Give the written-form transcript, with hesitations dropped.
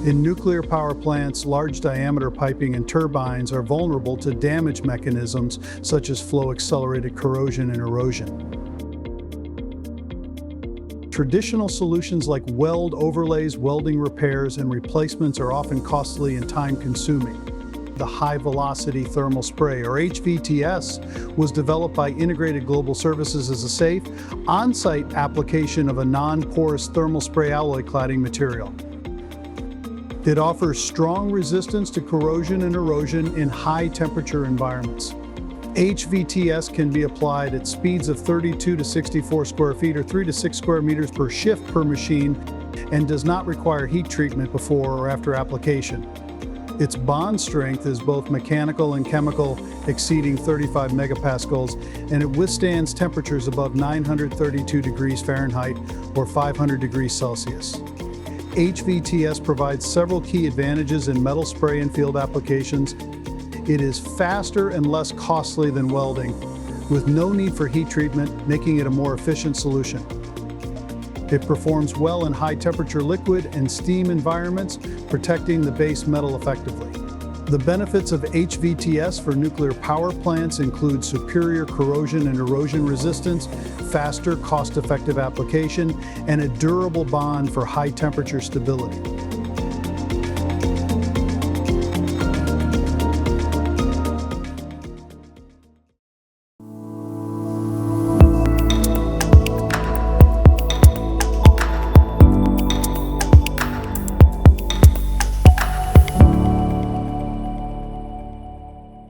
In nuclear power plants, large diameter piping and turbines are vulnerable to damage mechanisms such as flow-accelerated corrosion and erosion. Traditional solutions like weld overlays, welding repairs, and replacements are often costly and time-consuming. The high-velocity thermal spray, or HVTS, was developed by Integrated Global Services as a safe, on-site application of a non-porous thermal spray alloy cladding material. It offers strong resistance to corrosion and erosion in high-temperature environments. HVTS can be applied at speeds of 32 to 64 square feet or 3 to 6 square meters per shift per machine and does not require heat treatment before or after application. Its bond strength is both mechanical and chemical, exceeding 35 megapascals, and it withstands temperatures above 932 degrees Fahrenheit or 500 degrees Celsius. HVTS provides several key advantages in metal spray and field applications. It is faster and less costly than welding, with no need for heat treatment, making it a more efficient solution. It performs well in high-temperature liquid and steam environments, protecting the base metal effectively. The benefits of HVTS for nuclear power plants include superior corrosion and erosion resistance, faster, cost-effective application, and a durable bond for high-temperature stability.